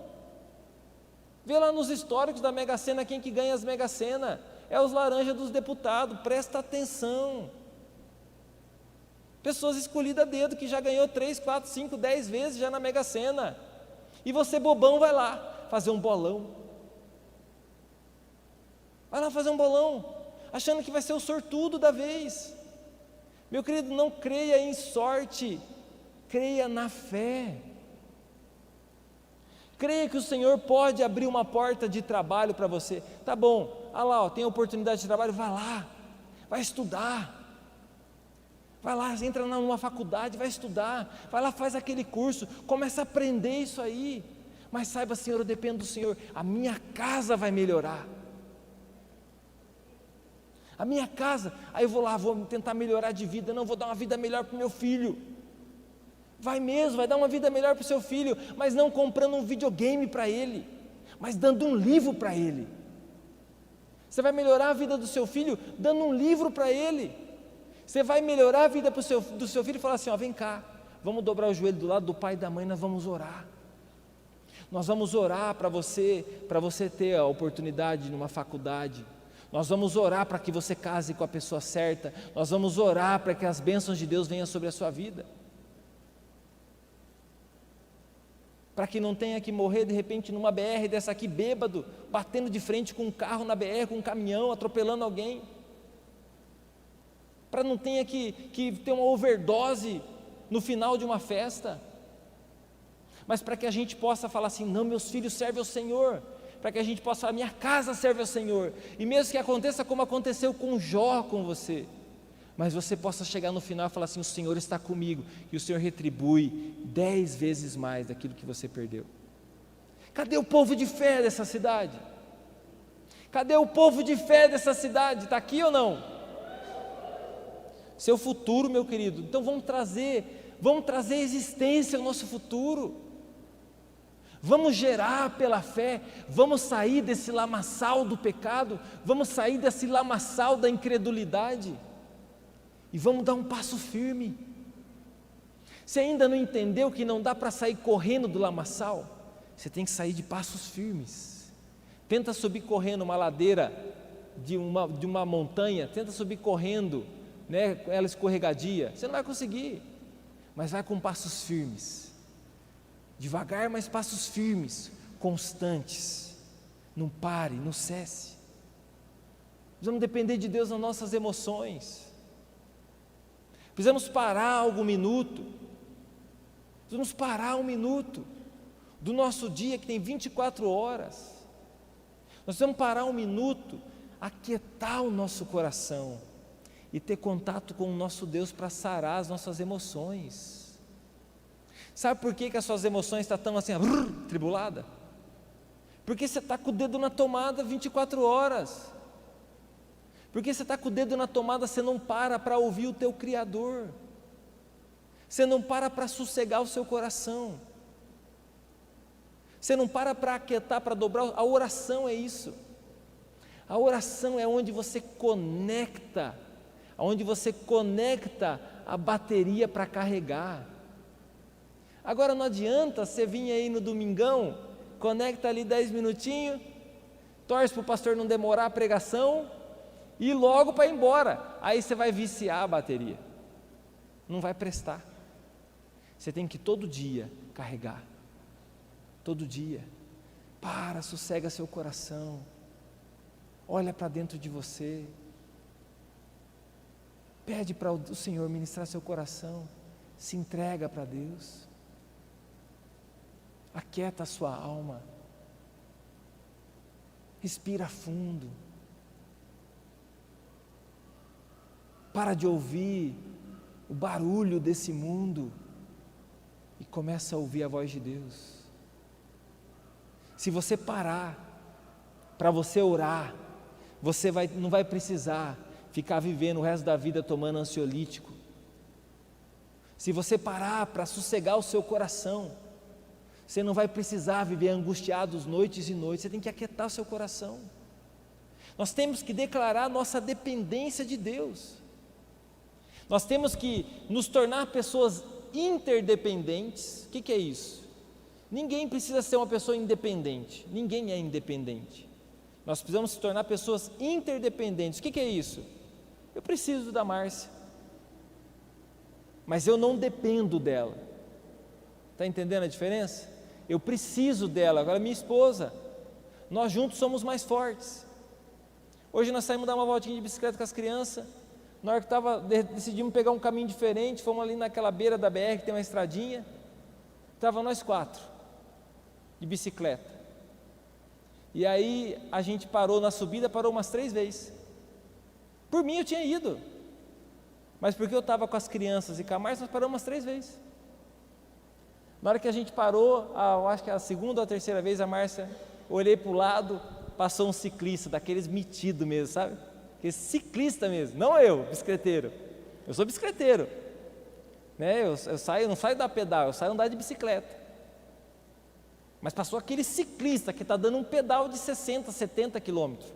Vê lá nos históricos da Mega Sena quem que ganha as Mega Sena. É os laranjas dos deputados, presta atenção. Pessoas escolhidas a dedo, que já ganhou 3, 4, 5, 10 vezes já na Mega Sena. E você, bobão, vai lá fazer um bolão. Vai lá fazer um bolão, achando que vai ser o sortudo da vez. Meu querido, não creia em sorte, creia na fé. Creia que o Senhor pode abrir uma porta de trabalho para você. Tá bom, lá, tem oportunidade de trabalho, vai lá, vai estudar. Vai lá, entra numa faculdade, vai estudar. Vai lá, faz aquele curso, começa a aprender isso aí. Mas saiba: Senhor, eu dependo do Senhor, a minha casa vai melhorar. A minha casa, aí eu vou lá, vou tentar melhorar de vida. Não, vou dar uma vida melhor para o meu filho. Vai mesmo, vai dar uma vida melhor para o seu filho, mas não comprando um videogame para ele, mas dando um livro para ele. Você vai melhorar a vida do seu filho dando um livro para ele. Você vai melhorar a vida do seu filho e falar assim: vem cá, vamos dobrar o joelho do lado do pai e da mãe, nós vamos orar. Nós vamos orar para você ter a oportunidade numa faculdade. Nós vamos orar para que você case com a pessoa certa. Nós vamos orar para que as bênçãos de Deus venham sobre a sua vida. Para que não tenha que morrer de repente numa BR dessa aqui, bêbado, batendo de frente com um carro na BR, com um caminhão, atropelando alguém. Para não tenha que ter uma overdose no final de uma festa. Mas para que a gente possa falar assim: não, meus filhos servem ao Senhor. Para que a gente possa falar: minha casa serve ao Senhor. E mesmo que aconteça como aconteceu com Jó com você, mas você possa chegar no final e falar assim: o Senhor está comigo, e o Senhor retribui 10 vezes mais daquilo que você perdeu. Cadê o povo de fé dessa cidade? Cadê o povo de fé dessa cidade? Está aqui ou não? Seu futuro, meu querido. Então vamos trazer existência ao nosso futuro. Vamos gerar pela fé, vamos sair desse lamaçal do pecado, vamos sair desse lamaçal da incredulidade e vamos dar um passo firme. Se ainda não entendeu que não dá para sair correndo do lamaçal, você tem que sair de passos firmes. Tenta subir correndo uma ladeira de uma montanha, tenta subir correndo, né, com ela escorregadia, você não vai conseguir, mas vai com passos firmes, devagar, mas passos firmes, constantes, não pare, não cesse. Precisamos depender de Deus nas nossas emoções, precisamos parar algum minuto, precisamos parar um minuto do nosso dia que tem 24 horas, nós precisamos parar um minuto, aquietar o nosso coração e ter contato com o nosso Deus para sarar as nossas emoções. Sabe por que as suas emoções estão tão assim, tribulada? Porque você está com o dedo na tomada 24 horas. Porque você está com o dedo na tomada, você não para ouvir o teu Criador. Você não para sossegar o seu coração. Você não para aquietar, para dobrar. A oração é isso. A oração é onde você conecta, a bateria para carregar. Agora não adianta você vir aí no domingão, conecta ali 10 minutinhos, torce para o pastor não demorar a pregação e logo para ir embora. Aí você vai viciar a bateria. Não vai prestar. Você tem que todo dia carregar. Todo dia, sossega seu coração, olha para dentro de você, pede para o Senhor ministrar seu coração, se entrega para Deus, aquieta a sua alma, respira fundo, para de ouvir o barulho desse mundo e começa a ouvir a voz de Deus. Se você parar para você orar, você não vai precisar ficar vivendo o resto da vida tomando ansiolítico. Se você parar para sossegar o seu coração, você não vai precisar viver angustiados noites e noites, você tem que aquietar o seu coração. Nós temos que declarar nossa dependência de Deus. Nós temos que nos tornar pessoas interdependentes. O que é isso? Ninguém precisa ser uma pessoa independente, ninguém é independente. Nós precisamos se tornar pessoas interdependentes. O que é isso? Eu preciso da Márcia, mas eu não dependo dela. Está entendendo a diferença? Eu preciso dela. Agora minha esposa, nós juntos somos mais fortes. Hoje nós saímos dar uma voltinha de bicicleta com as crianças. Na hora que decidimos pegar um caminho diferente, fomos ali naquela beira da BR que tem uma estradinha. Estava nós 4 de bicicleta, e aí a gente parou na subida, parou umas 3 vezes. Por mim eu tinha ido, mas porque eu estava com as crianças e com a Márcia, nós paramos umas 3 vezes. Na hora que a gente parou, eu acho que a segunda ou a terceira vez, a Márcia, olhei para o lado, passou um ciclista, daqueles metidos mesmo, sabe? Aquele ciclista mesmo, não eu, bicicleteiro. Eu sou bicicleteiro, né? Eu não saio da pedal, eu saio andar de bicicleta. Mas passou aquele ciclista que está dando um pedal de 60, 70 quilômetros.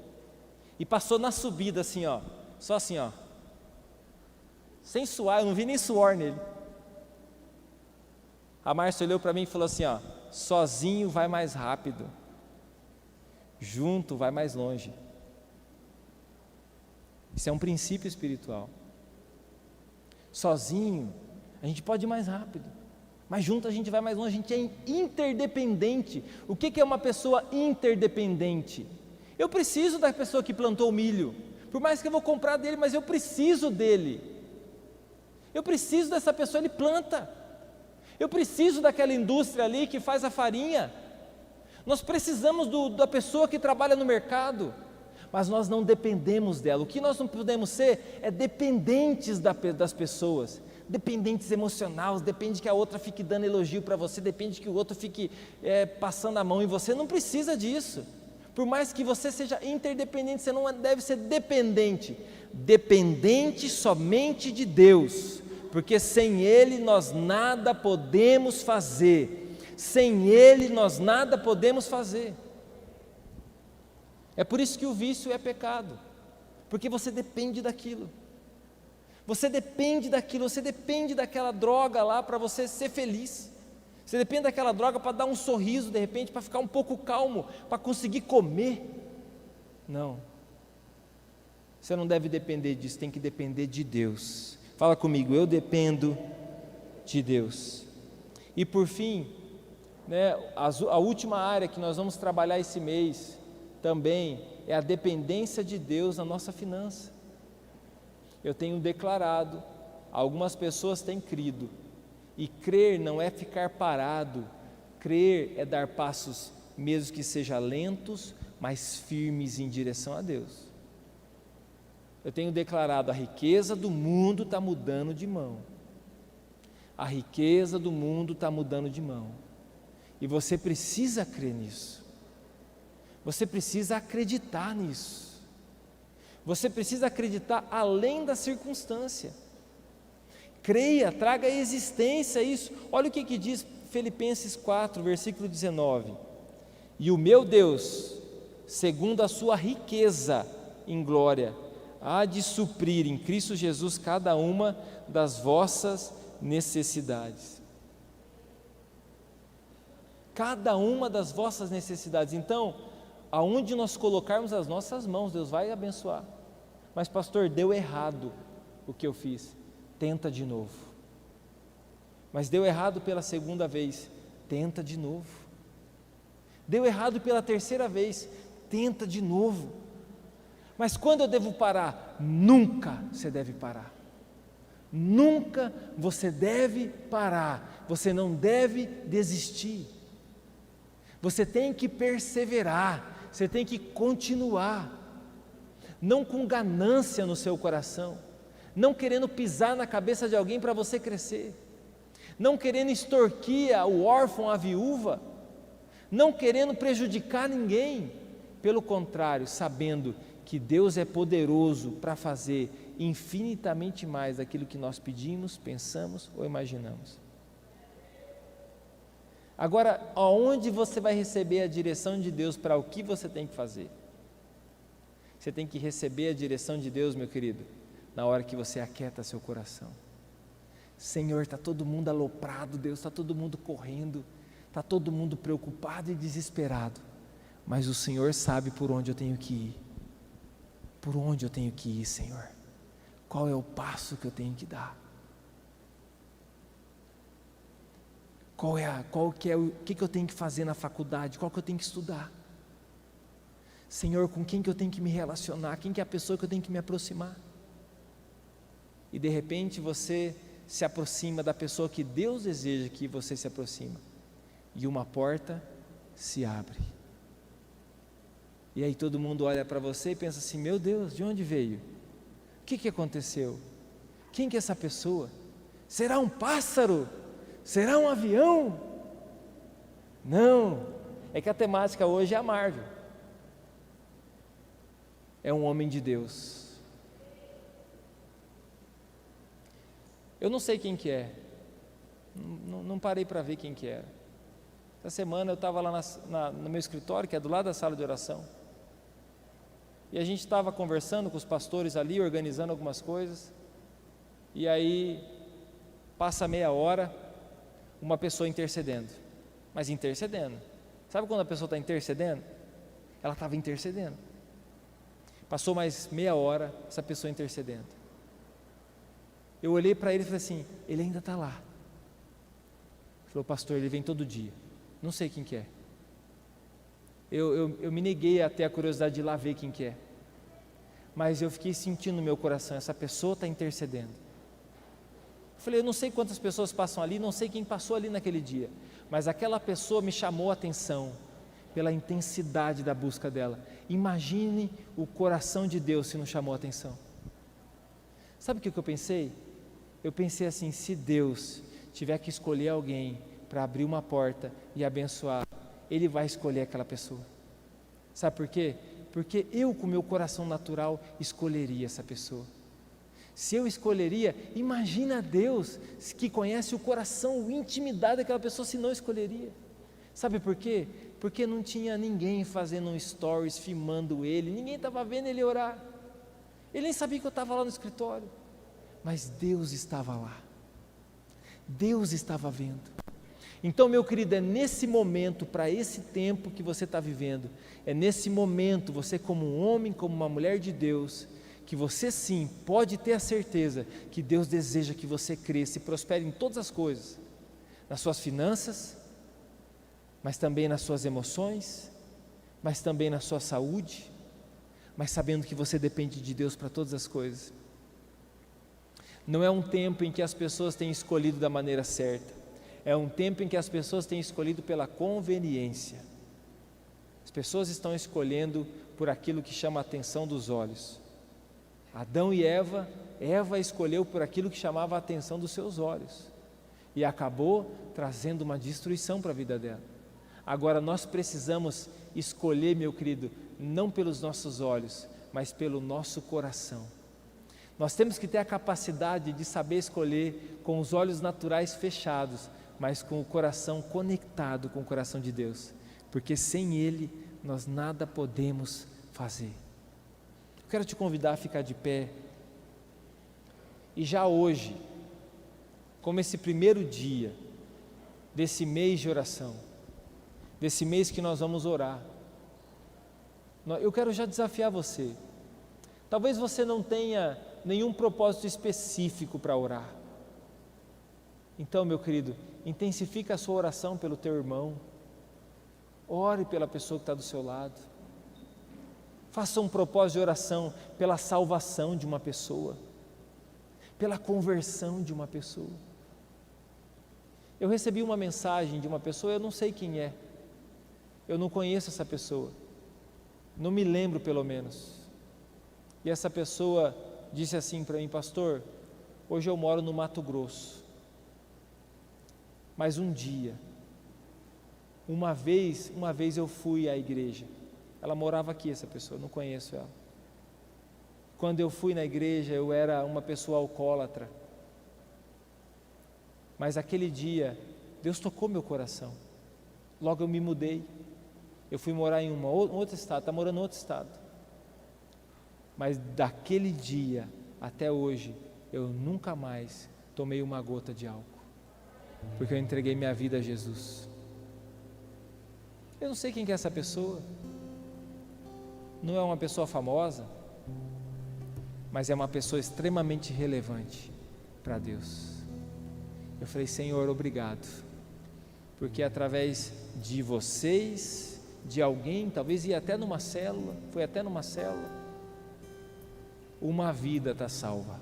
E passou na subida assim, ó, só assim, ó, sem suar, eu não vi nem suor nele. A Márcia olhou para mim e falou assim, ó, sozinho vai mais rápido, junto vai mais longe. Isso é um princípio espiritual. Sozinho a gente pode ir mais rápido, mas junto a gente vai mais longe, a gente é interdependente. O que é uma pessoa interdependente? Eu preciso da pessoa que plantou o milho, por mais que eu vou comprar dele, mas eu preciso dele. Eu preciso dessa pessoa, ele planta. Eu preciso daquela indústria ali que faz a farinha. Nós precisamos da pessoa que trabalha no mercado, mas nós não dependemos dela. O que nós não podemos ser é dependentes das pessoas. Dependentes emocionais, depende que a outra fique dando elogio para você, depende que o outro fique passando a mão em você. Não precisa disso, Por mais que você seja interdependente, você não deve ser dependente. Dependente somente de Deus, porque sem Ele nós nada podemos fazer. Sem Ele nós nada podemos fazer. É por isso que o vício é pecado, porque você depende daquilo. Você depende daquilo, você depende daquela droga lá para você ser feliz. Você depende daquela droga para dar um sorriso de repente, para ficar um pouco calmo, para conseguir comer. Não. Você não deve depender disso, tem que depender de Deus. Fala comigo, eu dependo de Deus. E por fim, a última área que nós vamos trabalhar esse mês também é a dependência de Deus na nossa finança. Eu tenho declarado, algumas pessoas têm crido, e crer não é ficar parado, crer é dar passos, mesmo que sejam lentos, mas firmes em direção a Deus. Eu tenho declarado, a riqueza do mundo está mudando de mão, a riqueza do mundo está mudando de mão, e você precisa crer nisso, você precisa acreditar nisso, você precisa acreditar além da circunstância. Creia, traga à existência isso. Olha o que diz Filipenses 4, versículo 19: e o meu Deus, segundo a sua riqueza em glória, há de suprir em Cristo Jesus cada uma das vossas necessidades. Cada uma das vossas necessidades. Então, aonde nós colocarmos as nossas mãos, Deus vai abençoar. Mas pastor, deu errado o que eu fiz. Tenta de novo. Mas deu errado pela segunda vez, tenta de novo. Deu errado pela terceira vez, tenta de novo. Mas quando eu devo parar? Nunca você deve parar. Nunca você deve parar. Você não deve desistir. Você tem que perseverar, você tem que continuar. Não com ganância no seu coração, não querendo pisar na cabeça de alguém para você crescer, não querendo extorquir o órfão, a viúva, não querendo prejudicar ninguém, pelo contrário, sabendo que Deus é poderoso para fazer infinitamente mais daquilo que nós pedimos, pensamos ou imaginamos. Agora, aonde você vai receber a direção de Deus para o que você tem que fazer? Você tem que receber a direção de Deus, meu querido, na hora que você aquieta seu coração. Senhor, está todo mundo aloprado, Deus, está todo mundo correndo, está todo mundo preocupado e desesperado, mas o Senhor sabe por onde eu tenho que ir. Por onde eu tenho que ir, Senhor? Qual é o passo que eu tenho que dar? O que eu tenho que fazer na faculdade? Qual que eu tenho que estudar? Senhor, com quem que eu tenho que me relacionar? Quem que é a pessoa que eu tenho que me aproximar? E de repente você se aproxima da pessoa que Deus deseja que você se aproxime, e uma porta se abre. E aí todo mundo olha para você e pensa assim: meu Deus, de onde veio? O que aconteceu? Quem que é essa pessoa? Será um pássaro? Será um avião? Não, é que a temática hoje é a Marvel. É um homem de Deus. Eu não sei quem que é, não parei para ver quem que era. Essa semana eu estava lá no meu escritório, que é do lado da sala de oração, e a gente estava conversando com os pastores ali, organizando algumas coisas, e aí passa meia hora, uma pessoa intercedendo, mas intercedendo. Sabe quando a pessoa está intercedendo? Ela estava intercedendo. Passou mais meia hora, essa pessoa intercedendo. Eu olhei para ele e falei assim: ele ainda está lá. Ele falou: pastor, ele vem todo dia. Não sei quem que é. Eu me neguei a ter a curiosidade de ir lá ver quem que é. Mas eu fiquei sentindo no meu coração: essa pessoa está intercedendo. Eu falei: eu não sei quantas pessoas passam ali, não sei quem passou ali naquele dia, mas aquela pessoa me chamou a atenção pela intensidade da busca dela. Imagine o coração de Deus se não chamou a atenção. Sabe o que eu pensei? Eu pensei assim: se Deus tiver que escolher alguém para abrir uma porta e abençoar, Ele vai escolher aquela pessoa. Sabe por quê? Porque eu, com meu coração natural, escolheria essa pessoa. Se eu escolheria, imagina Deus, que conhece o coração, a intimidade daquela pessoa, se não escolheria. Sabe por quê? Porque não tinha ninguém fazendo um stories, filmando ele, ninguém estava vendo ele orar. Ele nem sabia que eu estava lá no escritório, mas Deus estava lá. Deus estava vendo. Então, meu querido, é nesse momento, para esse tempo que você está vivendo, é nesse momento, você como um homem, como uma mulher de Deus, que você sim pode ter a certeza que Deus deseja que você cresça e prospere em todas as coisas, nas suas finanças, mas também nas suas emoções, mas também na sua saúde, mas sabendo que você depende de Deus para todas as coisas. Não é um tempo em que as pessoas têm escolhido da maneira certa, é um tempo em que as pessoas têm escolhido pela conveniência. As pessoas estão escolhendo por aquilo que chama a atenção dos olhos. Adão e Eva escolheu por aquilo que chamava a atenção dos seus olhos e acabou trazendo uma destruição para a vida dela. Agora nós precisamos escolher, meu querido, não pelos nossos olhos, mas pelo nosso coração. Nós temos que ter a capacidade de saber escolher com os olhos naturais fechados, mas com o coração conectado com o coração de Deus, porque sem Ele nós nada podemos fazer. Eu quero te convidar a ficar de pé, e já hoje, como esse primeiro dia desse mês de oração, desse mês que nós vamos orar, eu quero já desafiar você. Talvez você não tenha nenhum propósito específico para orar. Então, meu querido, intensifica a sua oração pelo teu irmão, ore pela pessoa que está do seu lado, faça um propósito de oração pela salvação de uma pessoa, pela conversão de uma pessoa. Eu recebi uma mensagem de uma pessoa, eu não sei quem é, eu não conheço essa pessoa, não me lembro pelo menos, e essa pessoa disse assim para mim: pastor, hoje eu moro no Mato Grosso, mas um dia, uma vez eu fui à igreja. Ela morava aqui, essa pessoa, não conheço ela. Quando eu fui na igreja, eu era uma pessoa alcoólatra, mas aquele dia Deus tocou meu coração. Logo eu me mudei, eu fui morar em um outro estado, está morando em outro estado, mas daquele dia até hoje eu nunca mais tomei uma gota de álcool, porque eu entreguei minha vida a Jesus. Eu não sei quem que é essa pessoa, não é uma pessoa famosa, mas é uma pessoa extremamente relevante para Deus. Eu falei: Senhor, obrigado, porque através de vocês, de alguém, talvez ia até numa célula, foi até numa célula, uma vida está salva.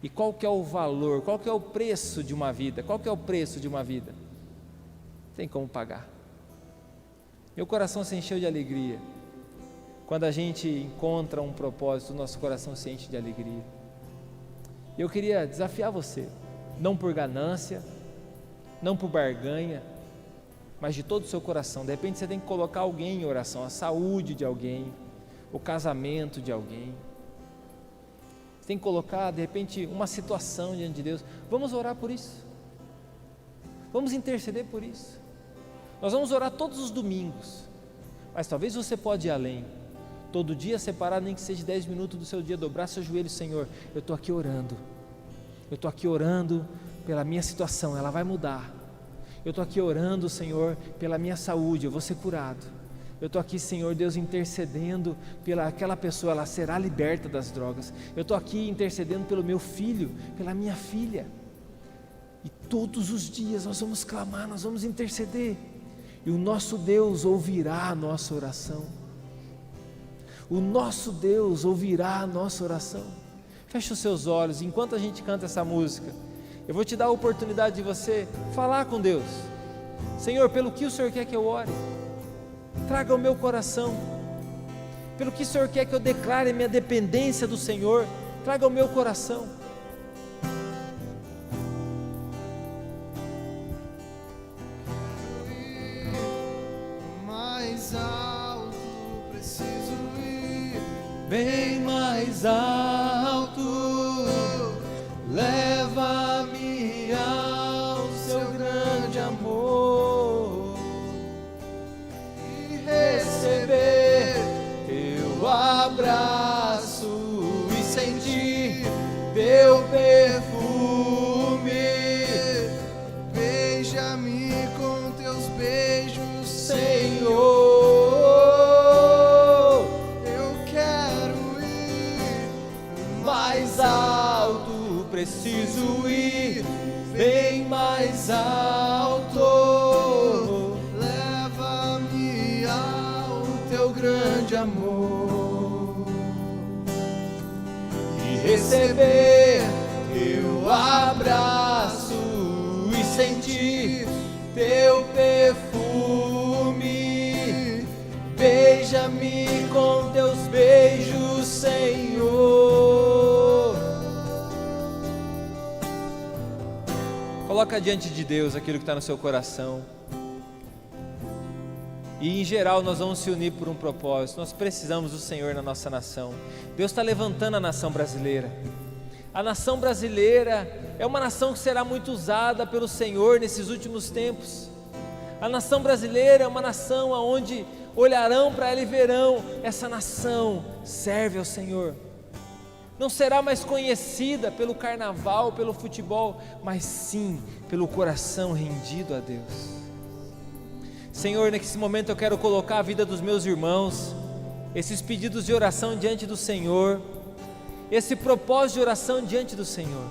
E qual que é o valor, qual que é o preço de uma vida? Qual que é o preço de uma vida? Tem como pagar. Meu coração se encheu de alegria. Quando a gente encontra um propósito, nosso coração se enche de alegria. Eu queria desafiar você, não por ganância, não por barganha, mas de todo o seu coração. De repente você tem que colocar alguém em oração, a saúde de alguém, o casamento de alguém. Você tem que colocar, de repente, uma situação diante de Deus. Vamos orar por isso. Vamos interceder por isso. Nós vamos orar todos os domingos, mas talvez você pode ir além. Todo dia separar, nem que seja 10 minutos do seu dia, dobrar seu joelho: Senhor, eu estou aqui orando. Eu estou aqui orando pela minha situação, ela vai mudar. Eu estou aqui orando, Senhor, pela minha saúde, eu vou ser curado. Eu estou aqui, Senhor Deus, intercedendo pela aquela pessoa, ela será liberta das drogas. Eu estou aqui intercedendo pelo meu filho, pela minha filha. E todos os dias nós vamos clamar, nós vamos interceder. E o nosso Deus ouvirá a nossa oração. O nosso Deus ouvirá a nossa oração. Feche os seus olhos, enquanto a gente canta essa música, eu vou te dar a oportunidade de você falar com Deus. Senhor, pelo que o Senhor quer que eu ore? Traga ao meu coração. Pelo que o Senhor quer que eu declare minha dependência do Senhor, traga ao meu coração. Mais alto bem mais alto, leva-me ao seu grande amor e receber teu abraço e sentir teu perfume. Beija-me com teus beijos, Senhor, eu quero ir mais alto, preciso ir bem mais alto, leva-me ao teu grande amor e receber teu abraço e sentir teu perfume. Beija-me com teus beijos, Senhor. Coloca diante de Deus aquilo que está no seu coração. E em geral nós vamos se unir por um propósito. Nós precisamos do Senhor na nossa nação. Deus está levantando a nação brasileira. A nação brasileira é uma nação que será muito usada pelo Senhor nesses últimos tempos. A nação brasileira é uma nação onde olharão para ela e verão: essa nação serve ao Senhor. Não será mais conhecida pelo carnaval, pelo futebol, mas sim pelo coração rendido a Deus. Senhor, nesse momento eu quero colocar a vida dos meus irmãos, esses pedidos de oração diante do Senhor, esse propósito de oração diante do Senhor.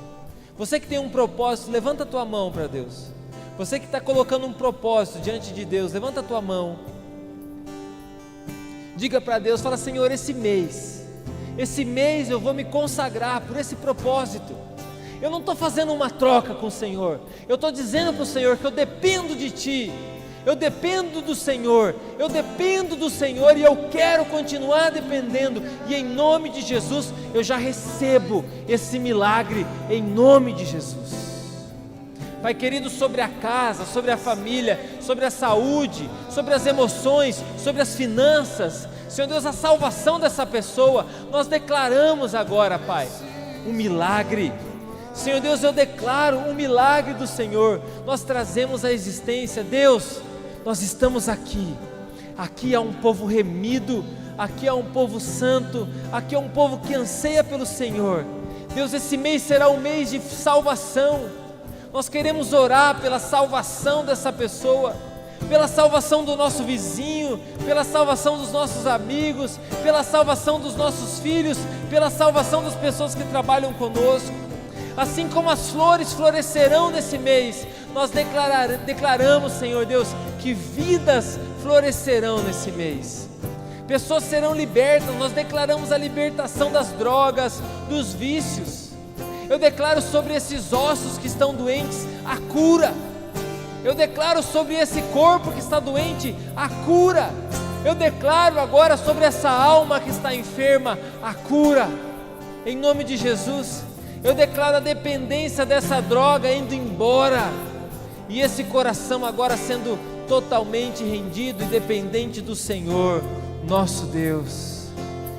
Você que tem um propósito, levanta a tua mão para Deus. Você que está colocando um propósito diante de Deus, levanta a tua mão. Diga para Deus, fala: Senhor, esse mês eu vou me consagrar por esse propósito. Eu não estou fazendo uma troca com o Senhor, eu estou dizendo para o Senhor que eu dependo de Ti. Eu dependo do Senhor, e eu quero continuar dependendo, e em nome de Jesus, eu já recebo esse milagre, em nome de Jesus. Pai querido, sobre a casa, sobre a família, sobre a saúde, sobre as emoções, sobre as finanças, Senhor Deus, a salvação dessa pessoa, nós declaramos agora, Pai, um milagre. Senhor Deus, eu declaro um milagre do Senhor, nós trazemos a existência. Deus, nós estamos aqui há um povo remido, aqui há um povo santo, aqui há um povo que anseia pelo Senhor. Deus, esse mês será um mês de salvação, nós queremos orar pela salvação dessa pessoa, pela salvação do nosso vizinho, pela salvação dos nossos amigos, pela salvação dos nossos filhos, pela salvação das pessoas que trabalham conosco. Assim como as flores florescerão nesse mês, nós declaramos, Senhor Deus, que vidas florescerão nesse mês, pessoas serão libertas. Nós declaramos a libertação das drogas, dos vícios. Eu declaro sobre esses ossos que estão doentes a cura. Eu declaro sobre esse corpo que está doente a cura. Eu declaro agora sobre essa alma que está enferma a cura, em nome de Jesus. Eu declaro a dependência dessa droga indo embora, e esse coração agora sendo totalmente rendido e dependente do Senhor, nosso Deus.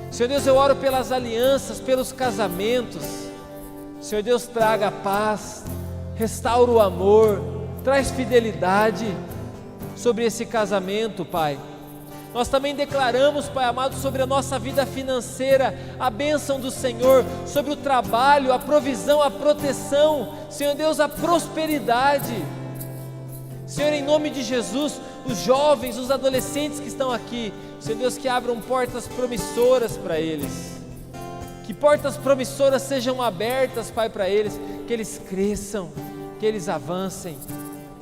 Senhor Deus, eu oro pelas alianças, pelos casamentos. Senhor Deus, traga paz, restaura o amor, traz fidelidade sobre esse casamento, Pai. Nós também declaramos, Pai amado, sobre a nossa vida financeira, a bênção do Senhor, sobre o trabalho, a provisão, a proteção, Senhor Deus, a prosperidade. Senhor, em nome de Jesus, os jovens, os adolescentes que estão aqui, Senhor Deus, que abram portas promissoras para eles, que portas promissoras sejam abertas, Pai, para eles, que eles cresçam, que eles avancem,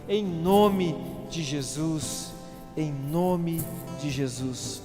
em nome de Jesus, em nome de Jesus.